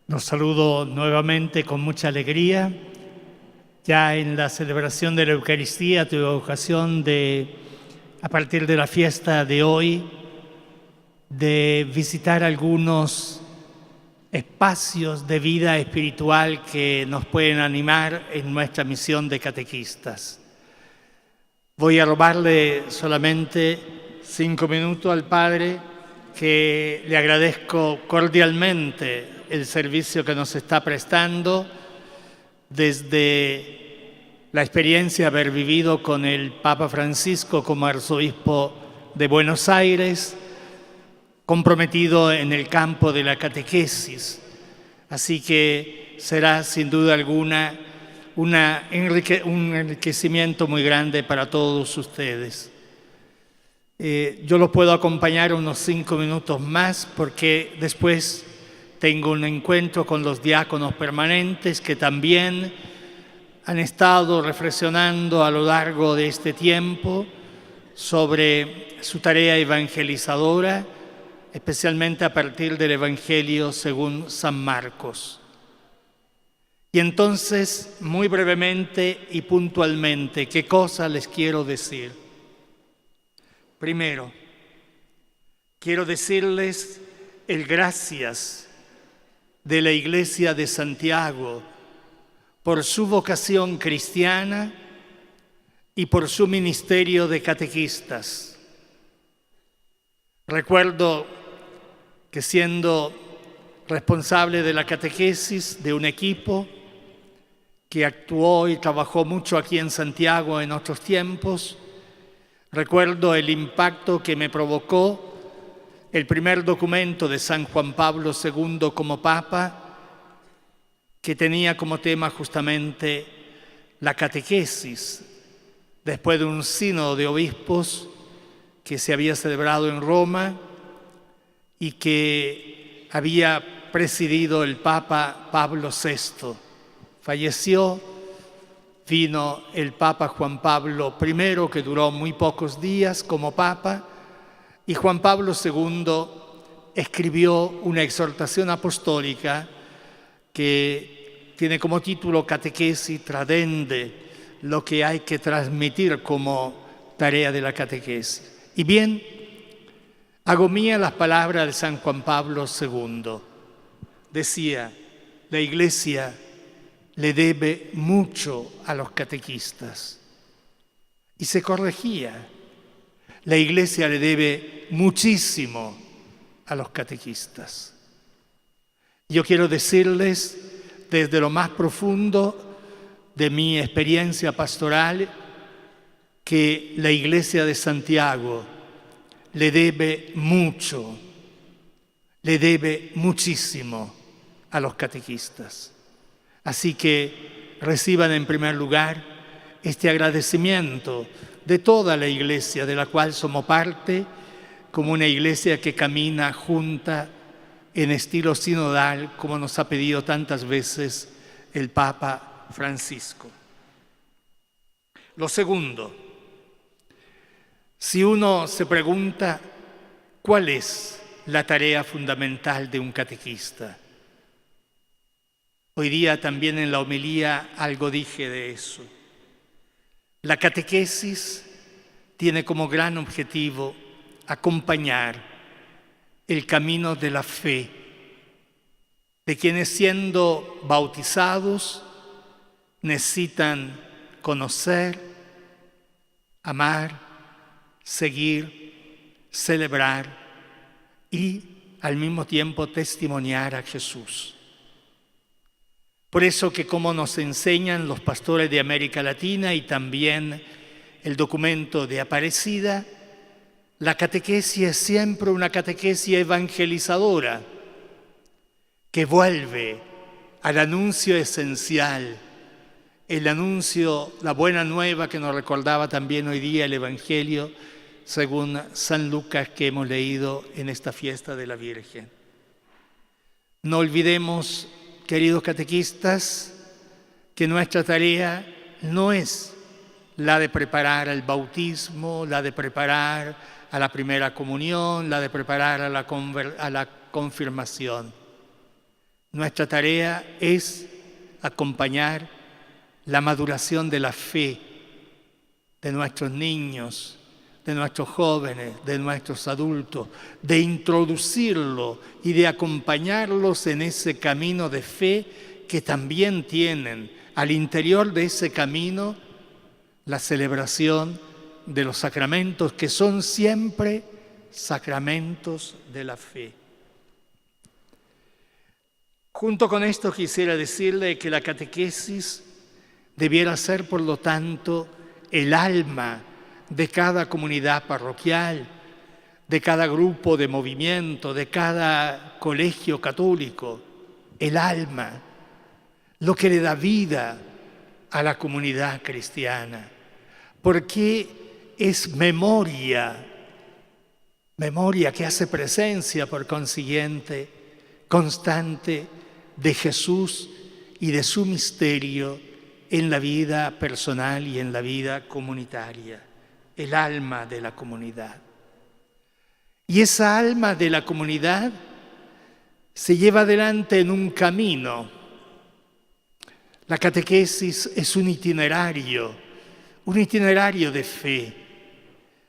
Los saludo nuevamente con mucha alegría. Ya en la celebración de la Eucaristía tuve ocasión de, a partir de la fiesta de hoy, de visitar algunos espacios de vida espiritual que nos pueden animar en nuestra misión de catequistas. Voy a robarle solamente 5 minutos al Padre, que le agradezco cordialmente el servicio que nos está prestando desde la experiencia de haber vivido con el Papa Francisco como arzobispo de Buenos Aires, comprometido en el campo de la catequesis. Así que será sin duda alguna un enriquecimiento muy grande para todos ustedes. Yo los puedo acompañar unos 5 minutos más porque después tengo un encuentro con los diáconos permanentes que también han estado reflexionando a lo largo de este tiempo sobre su tarea evangelizadora, especialmente a partir del Evangelio según San Marcos. Y entonces, muy brevemente y puntualmente, ¿qué cosa les quiero decir? Primero, quiero decirles el gracias de la Iglesia de Santiago por su vocación cristiana y por su ministerio de catequistas. Recuerdo que siendo responsable de la catequesis de un equipo que actuó y trabajó mucho aquí en Santiago en otros tiempos, recuerdo el impacto que me provocó el primer documento de San Juan Pablo II como Papa, que tenía como tema justamente la catequesis, después de un sínodo de obispos que se había celebrado en Roma y que había presidido el Papa Pablo VI. Falleció, vino el Papa Juan Pablo I, que duró muy pocos días como Papa, y Juan Pablo II escribió una exhortación apostólica que tiene como título Catequesis Tradende, lo que hay que transmitir como tarea de la catequesis. Y bien, hago mía las palabras de San Juan Pablo II. Decía, la Iglesia le debe mucho a los catequistas. Y se corregía, la Iglesia le debe muchísimo a los catequistas. Yo quiero decirles desde lo más profundo de mi experiencia pastoral que la Iglesia de Santiago le debe mucho, le debe muchísimo a los catequistas. Así que reciban en primer lugar este agradecimiento de toda la Iglesia de la cual somos parte, como una Iglesia que camina junta en estilo sinodal, como nos ha pedido tantas veces el Papa Francisco. Lo segundo, si uno se pregunta cuál es la tarea fundamental de un catequista, hoy día también en la homilía algo dije de eso. La catequesis tiene como gran objetivo acompañar el camino de la fe de quienes siendo bautizados necesitan conocer, amar, seguir, celebrar y al mismo tiempo testimoniar a Jesús. Por eso que como nos enseñan los pastores de América Latina y también el documento de Aparecida, la catequesis es siempre una catequesis evangelizadora que vuelve al anuncio esencial, el anuncio, la buena nueva que nos recordaba también hoy día el Evangelio según San Lucas que hemos leído en esta fiesta de la Virgen. No olvidemos, queridos catequistas, que nuestra tarea no es la de preparar al bautismo, la de preparar a la primera comunión, la de preparar a la confirmación. Nuestra tarea es acompañar la maduración de la fe de nuestros niños, de nuestros jóvenes, de nuestros adultos, de introducirlo y de acompañarlos en ese camino de fe que también tienen al interior de ese camino la celebración de los sacramentos, que son siempre sacramentos de la fe. Junto con esto quisiera decirle que la catequesis debiera ser, por lo tanto, el alma de cada comunidad parroquial, de cada grupo de movimiento, de cada colegio católico, el alma, lo que le da vida a la comunidad cristiana, porque es memoria que hace presencia, por consiguiente, constante de Jesús y de su misterio en la vida personal y en la vida comunitaria, el alma de la comunidad. Y esa alma de la comunidad se lleva adelante en un camino. La catequesis es un itinerario de fe,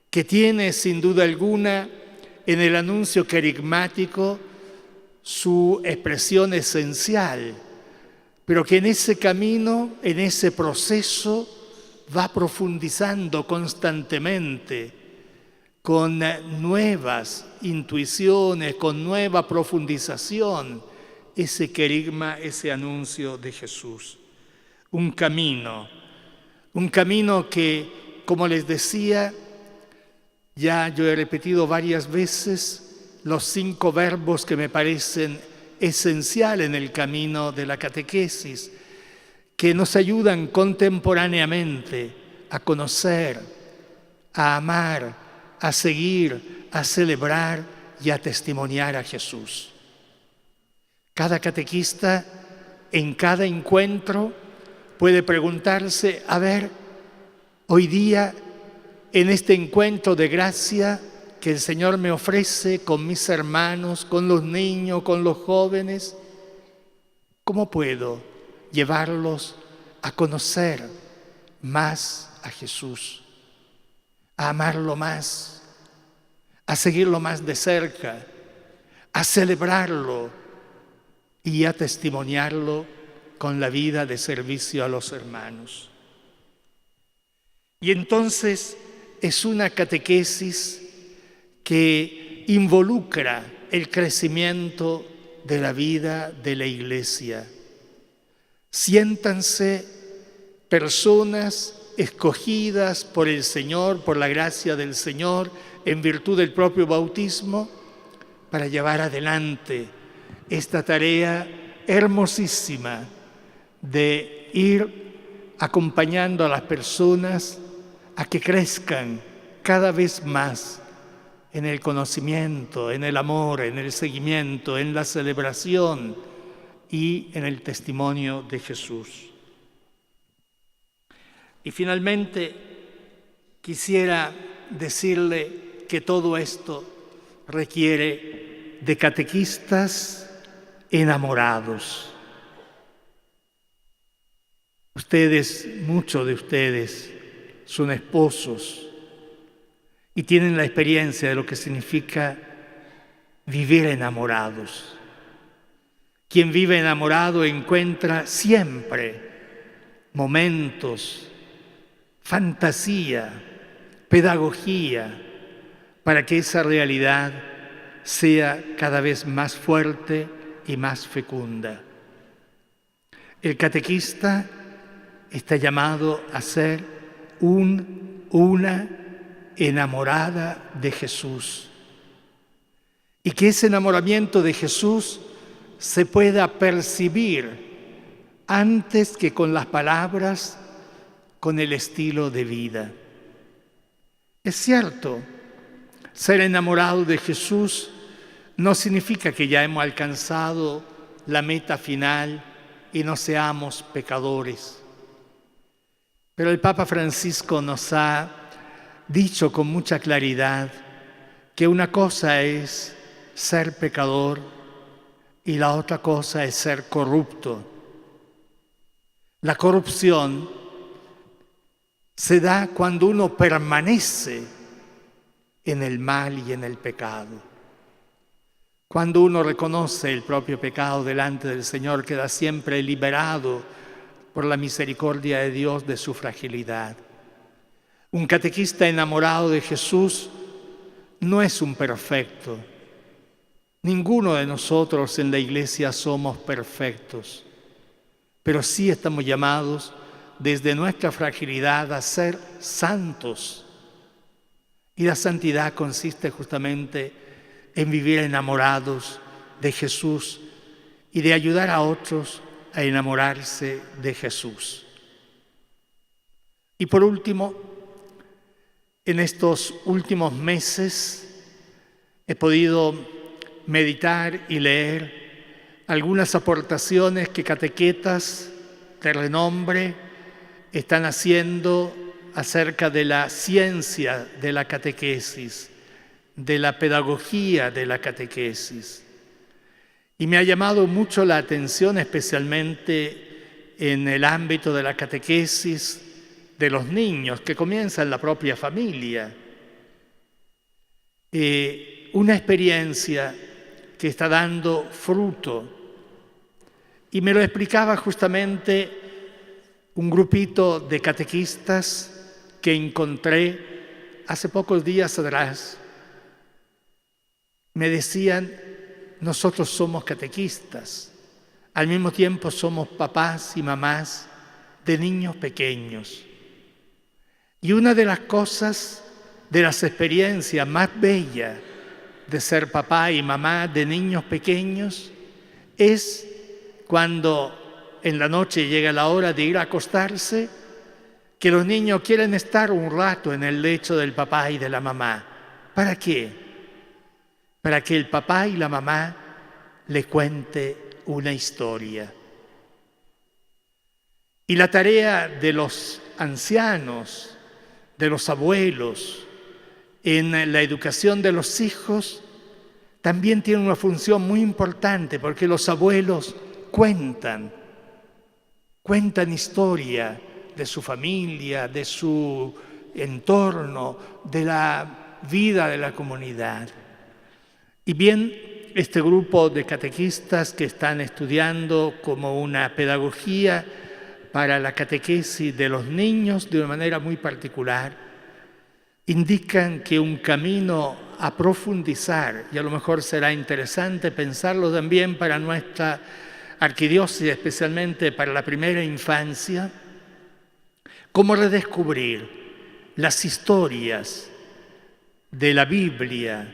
que tiene sin duda alguna en el anuncio querigmático su expresión esencial, pero que en ese camino, en ese proceso, va profundizando constantemente con nuevas intuiciones, con nueva profundización, ese querigma, ese anuncio de Jesús. Un camino que, como les decía, ya yo he repetido varias veces los 5 verbos que me parecen esenciales en el camino de la catequesis, que nos ayudan contemporáneamente a conocer, a amar, a seguir, a celebrar y a testimoniar a Jesús. Cada catequista en cada encuentro puede preguntarse, a ver, hoy día en este encuentro de gracia que el Señor me ofrece con mis hermanos, con los niños, con los jóvenes, ¿cómo puedo llevarlos a conocer más a Jesús, a amarlo más, a seguirlo más de cerca, a celebrarlo y a testimoniarlo con la vida de servicio a los hermanos? Y entonces es una catequesis que involucra el crecimiento de la vida de la Iglesia. Siéntanse personas escogidas por el Señor, por la gracia del Señor, en virtud del propio bautismo, para llevar adelante esta tarea hermosísima de ir acompañando a las personas a que crezcan cada vez más en el conocimiento, en el amor, en el seguimiento, en la celebración y en el testimonio de Jesús. Y finalmente quisiera decirle que todo esto requiere de catequistas enamorados. Ustedes, muchos de ustedes, son esposos y tienen la experiencia de lo que significa vivir enamorados. Quien vive enamorado encuentra siempre momentos, fantasía, pedagogía, para que esa realidad sea cada vez más fuerte y más fecunda. El catequista está llamado a ser una enamorada de Jesús, y que ese enamoramiento de Jesús se pueda percibir antes que con las palabras, con el estilo de vida. Es cierto, ser enamorado de Jesús no significa que ya hemos alcanzado la meta final y no seamos pecadores. Pero el Papa Francisco nos ha dicho con mucha claridad que una cosa es ser pecador y la otra cosa es ser corrupto. La corrupción se da cuando uno permanece en el mal y en el pecado. Cuando uno reconoce el propio pecado delante del Señor, queda siempre liberado por la misericordia de Dios de su fragilidad. Un catequista enamorado de Jesús no es un perfecto. Ninguno de nosotros en la iglesia somos perfectos, pero sí estamos llamados desde nuestra fragilidad a ser santos. Y la santidad consiste justamente en vivir enamorados de Jesús y de ayudar a otros a enamorarse de Jesús. Y por último, en estos últimos meses he podido meditar y leer algunas aportaciones que catequetas de renombre están haciendo acerca de la ciencia de la catequesis, de la pedagogía de la catequesis. Y me ha llamado mucho la atención, especialmente en el ámbito de la catequesis de los niños, que comienza en la propia familia. Una experiencia que está dando fruto. Y me lo explicaba justamente un grupito de catequistas que encontré hace pocos días atrás. Me decían, nosotros somos catequistas, al mismo tiempo somos papás y mamás de niños pequeños. Y una de las cosas, de las experiencias más bellas de ser papá y mamá de niños pequeños es cuando en la noche llega la hora de ir a acostarse, que los niños quieren estar un rato en el lecho del papá y de la mamá. ¿Para qué? Para que el papá y la mamá le cuente una historia. Y la tarea de los ancianos, de los abuelos, en la educación de los hijos, también tiene una función muy importante, porque los abuelos cuentan historia de su familia, de su entorno, de la vida de la comunidad. Y bien, este grupo de catequistas que están estudiando como una pedagogía para la catequesis de los niños de una manera muy particular, indican que un camino a profundizar, y a lo mejor será interesante pensarlo también para nuestra arquidiócesis, especialmente para la primera infancia, cómo redescubrir las historias de la Biblia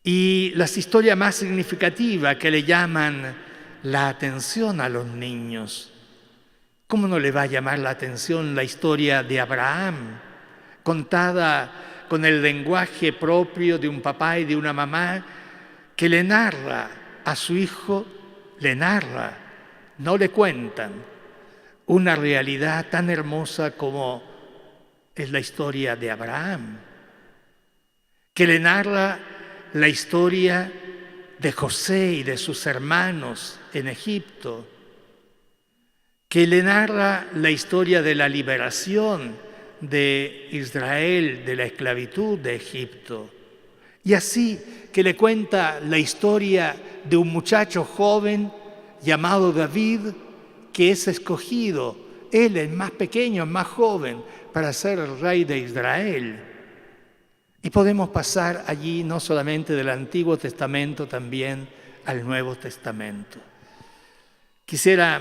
y las historias más significativas que le llaman la atención a los niños. ¿Cómo no le va a llamar la atención la historia de Abraham, contada con el lenguaje propio de un papá y de una mamá que le narra a su hijo, no le cuentan una realidad tan hermosa como es la historia de Abraham, que le narra la historia de José y de sus hermanos en Egipto, que le narra la historia de la liberación de Israel de la esclavitud de Egipto, y así que le cuenta la historia de un muchacho joven llamado David, que es escogido, él el más pequeño, el más joven, para ser el rey de Israel. Y podemos pasar allí no solamente del Antiguo Testamento, también al Nuevo Testamento. Quisiera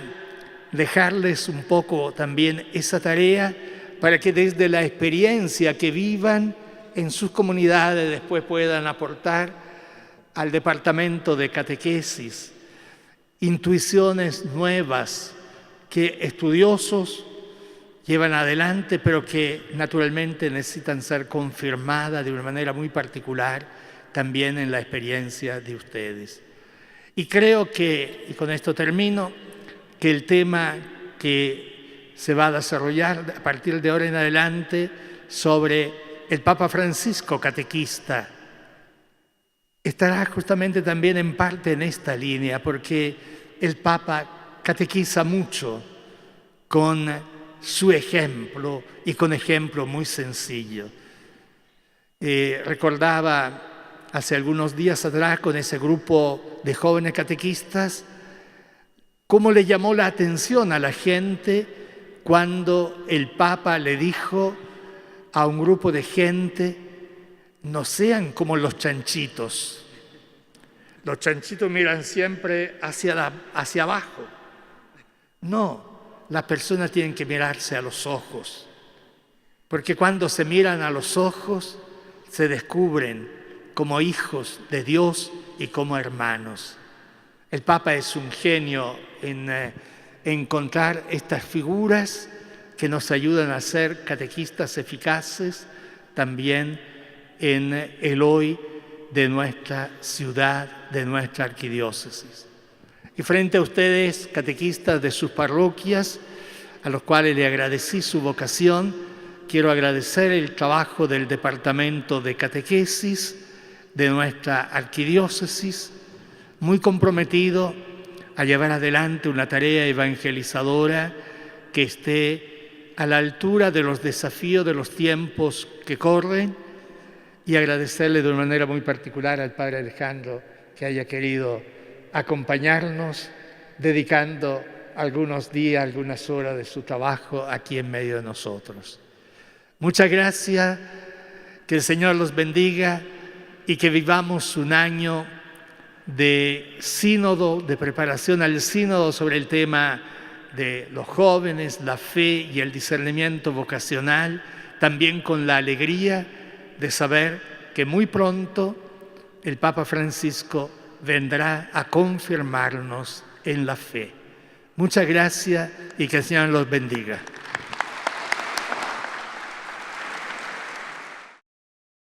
dejarles un poco también esa tarea para que desde la experiencia que vivan en sus comunidades después puedan aportar al departamento de catequesis intuiciones nuevas que estudiosos llevan adelante, pero que naturalmente necesitan ser confirmadas de una manera muy particular también en la experiencia de ustedes. Y creo que, y con esto termino, que el tema que se va a desarrollar a partir de ahora en adelante sobre el Papa Francisco catequista, estará justamente también en parte en esta línea, porque el Papa catequiza mucho con su ejemplo y con ejemplo muy sencillo. Recordaba hace algunos días atrás con ese grupo de jóvenes catequistas cómo le llamó la atención a la gente cuando el Papa le dijo a un grupo de gente: no sean como los chanchitos. Los chanchitos miran siempre hacia abajo. No, las personas tienen que mirarse a los ojos, porque cuando se miran a los ojos se descubren como hijos de Dios y como hermanos. El Papa es un genio en encontrar estas figuras que nos ayudan a ser catequistas eficaces también en el hoy de nuestra ciudad, de nuestra arquidiócesis. Y frente a ustedes, catequistas de sus parroquias, a los cuales le agradecí su vocación, quiero agradecer el trabajo del Departamento de Catequesis de nuestra arquidiócesis, muy comprometido a llevar adelante una tarea evangelizadora que esté a la altura de los desafíos de los tiempos que corren, y agradecerle de una manera muy particular al Padre Alejandro que haya querido acompañarnos, dedicando algunos días, algunas horas de su trabajo aquí en medio de nosotros. Muchas gracias, que el Señor los bendiga y que vivamos un año de sínodo, de preparación al sínodo sobre el tema de los jóvenes, la fe y el discernimiento vocacional, también con la alegría de saber que muy pronto el Papa Francisco vendrá a confirmarnos en la fe. Muchas gracias y que el Señor los bendiga.